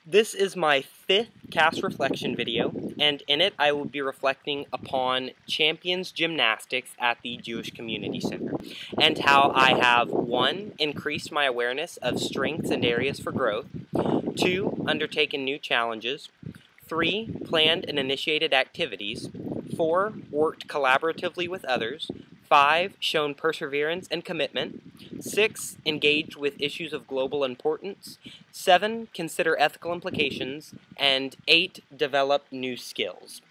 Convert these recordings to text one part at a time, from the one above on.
This is my 5th CAS reflection video, and in it I will be reflecting upon Champions Gymnastics at the Jewish Community Center, and how I have 1. Increased my awareness of strengths and areas for growth, 2. Undertaken new challenges, 3. Planned and initiated activities, 4. Worked collaboratively with others, 5. Shown perseverance and commitment, 6. Engaged with issues of global importance, 7. Consider ethical implications, and 8. Develop new skills.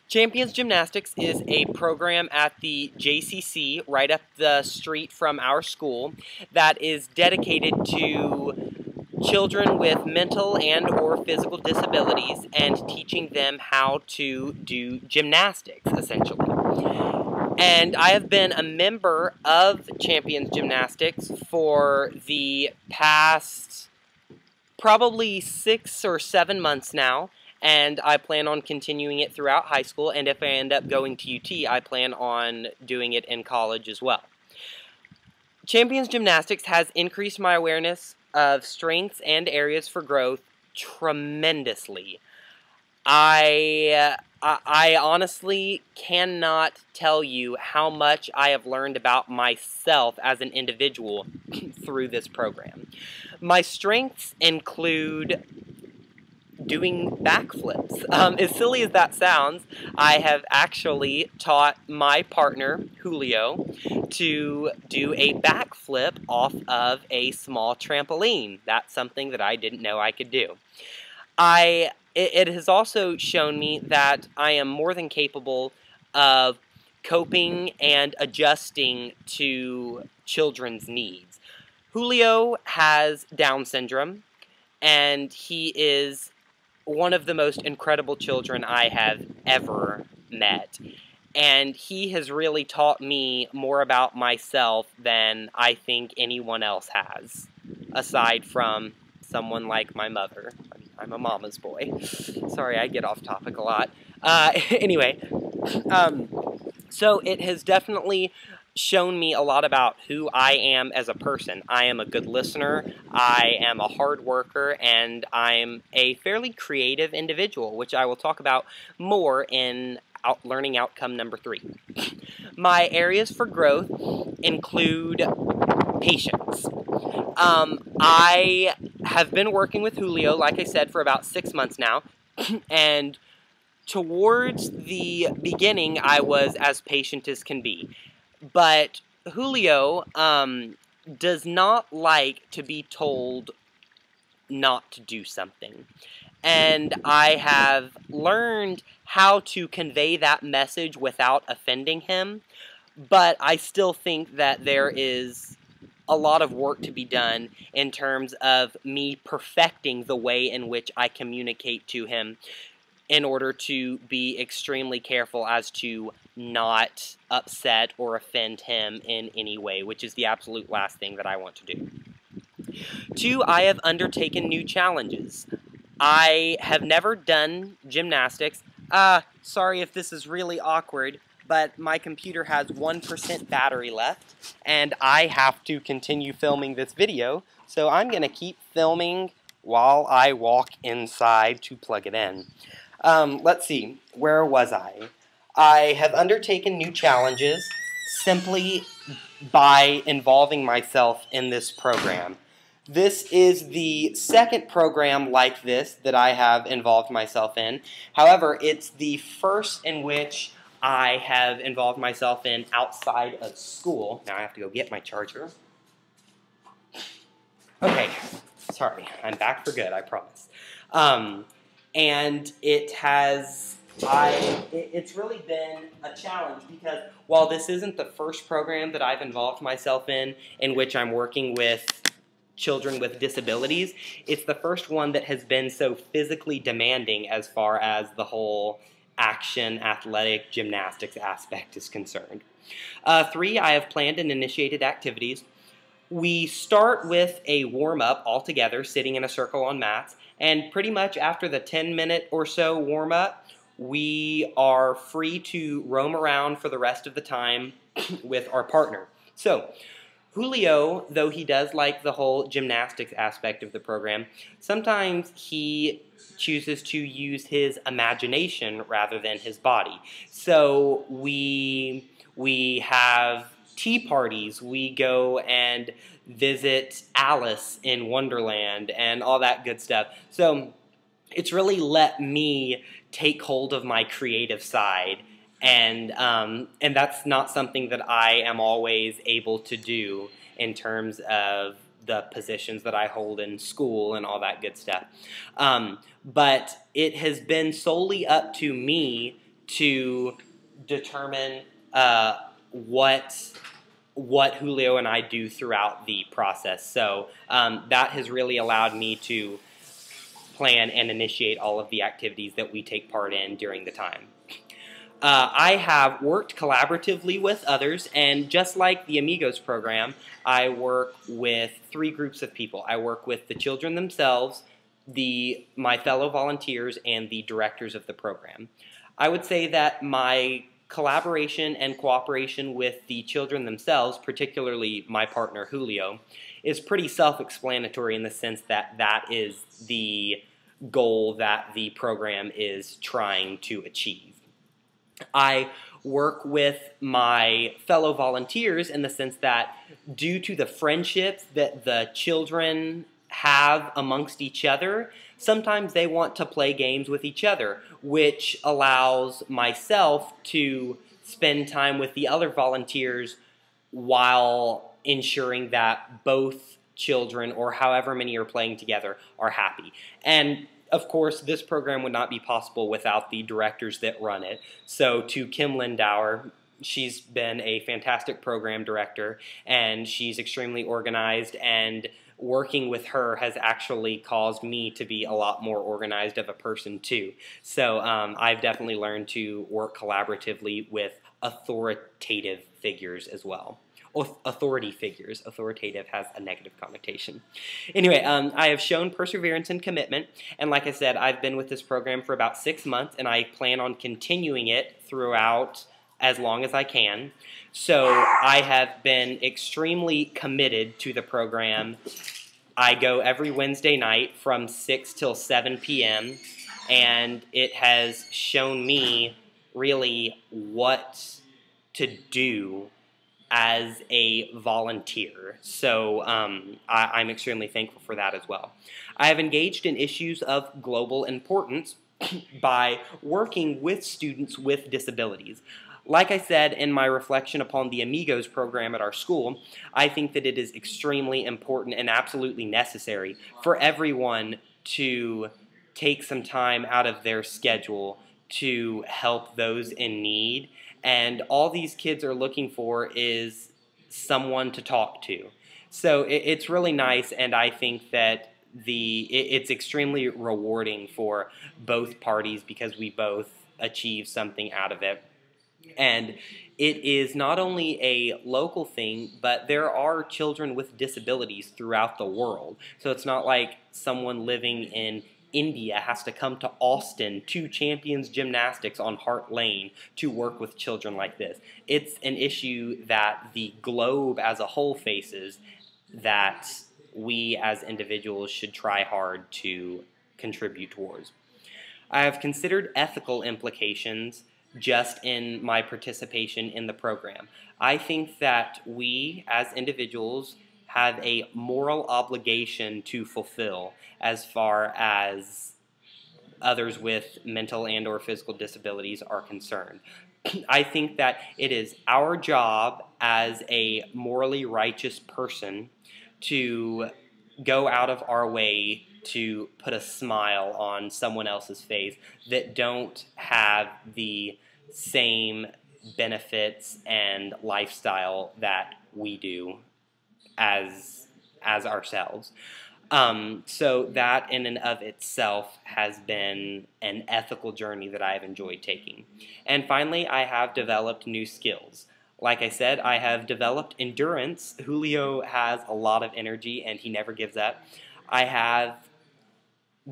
Champions Gymnastics is a program at the JCC right up the street from our school that is dedicated to children with mental and or physical disabilities and teaching them how to do gymnastics, essentially. And I have been a member of Champions Gymnastics for the past probably 6 or 7 months now, and I plan on continuing it throughout high school, and if I end up going to UT, I plan on doing it in college as well. Champions Gymnastics has increased my awareness of strengths and areas for growth tremendously. I honestly cannot tell you how much I have learned about myself as an individual through this program. My strengths include doing backflips. As silly as that sounds, I have actually taught my partner, Julio, to do a backflip off of a small trampoline. That's something that I didn't know I could do. It has also shown me that I am more than capable of coping and adjusting to children's needs. Julio has Down syndrome, and he is one of the most incredible children I have ever met. And he has really taught me more about myself than I think anyone else has, aside from someone like my mother. I'm a mama's boy. Sorry, I get off topic a lot. Anyway, so it has definitely shown me a lot about who I am as a person. I am a good listener, I am a hard worker, and I'm a fairly creative individual, which I will talk about more in learning outcome number 3. My areas for growth include patience. I have been working with Julio, like I said, for about 6 months now, and towards the beginning, I was as patient as can be. But Julio does not like to be told not to do something. And I have learned how to convey that message without offending him, but I still think that there is a lot of work to be done in terms of me perfecting the way in which I communicate to him in order to be extremely careful as to not upset or offend him in any way, which is the absolute last thing that I want to do. 2, I have undertaken new challenges. I have never done gymnastics. Sorry if this is really awkward, but my computer has 1% battery left, and I have to continue filming this video, so I'm going to keep filming while I walk inside to plug it in. Let's see, where was I? I have undertaken new challenges simply by involving myself in this program. This is the 2nd program like this that I have involved myself in. However, it's the first in which I have involved myself in outside of school. Now I have to go get my charger. Okay, sorry, I'm back for good, I promise. And it's really been a challenge because while this isn't the first program that I've involved myself in which I'm working with children with disabilities, it's the first one that has been so physically demanding as far as the whole action, athletic, gymnastics aspect is concerned. 3, I have planned and initiated activities. We start with a warm-up all together, sitting in a circle on mats, and pretty much after the 10-minute or so warm-up, we are free to roam around for the rest of the time with our partner. So, Julio, though he does like the whole gymnastics aspect of the program, sometimes he chooses to use his imagination rather than his body. So we have tea parties, we go and visit Alice in Wonderland and all that good stuff. So it's really let me take hold of my creative side, and that's not something that I am always able to do in terms of the positions that I hold in school and all that good stuff. But it has been solely up to me to determine what Julio and I do throughout the process. So that has really allowed me to plan and initiate all of the activities that we take part in during the time. I have worked collaboratively with others, and just like the Amigos program, I work with 3 groups of people. I work with the children themselves, my fellow volunteers, and the directors of the program. I would say that my collaboration and cooperation with the children themselves, particularly my partner Julio, is pretty self-explanatory in the sense that that is the goal that the program is trying to achieve. I work with my fellow volunteers in the sense that due to the friendships that the children have amongst each other, sometimes they want to play games with each other, which allows myself to spend time with the other volunteers while ensuring that both children, or however many are playing together, are happy. And of course, this program would not be possible without the directors that run it. So to Kim Lindauer, she's been a fantastic program director, and she's extremely organized, and working with her has actually caused me to be a lot more organized of a person too. So I've definitely learned to work collaboratively with authoritative figures as well. Authority figures. Authoritative has a negative connotation. Anyway, I have shown perseverance and commitment, and like I said, I've been with this program for about 6 months, and I plan on continuing it throughout as long as I can. So I have been extremely committed to the program. I go every Wednesday night from 6 till 7 p.m., and it has shown me really what to do as a volunteer. So I'm extremely thankful for that as well. I have engaged in issues of global importance by working with students with disabilities. Like I said in my reflection upon the Amigos program at our school, I think that it is extremely important and absolutely necessary for everyone to take some time out of their schedule to help those in need. And all these kids are looking for is someone to talk to. So it's really nice, and I think that it's extremely rewarding for both parties because we both achieve something out of it. And it is not only a local thing, but there are children with disabilities throughout the world. So it's not like someone living in India has to come to Austin to Champions Gymnastics on Hart Lane to work with children like this. It's an issue that the globe as a whole faces that we as individuals should try hard to contribute towards. I have considered ethical implications just in my participation in the program. I think that we as individuals have a moral obligation to fulfill as far as others with mental and or physical disabilities are concerned. I think that it is our job as a morally righteous person to go out of our way to put a smile on someone else's face that don't have the same benefits and lifestyle that we do as ourselves. So that in and of itself has been an ethical journey that I have enjoyed taking. And finally, I have developed new skills. Like I said, I have developed endurance. Julio has a lot of energy and he never gives up. I have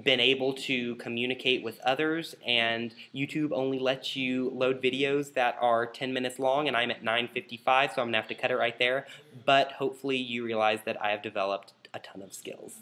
been able to communicate with others, and YouTube only lets you load videos that are 10 minutes long, and I'm at 9:55, so I'm going to have to cut it right there. But hopefully you realize that I have developed a ton of skills.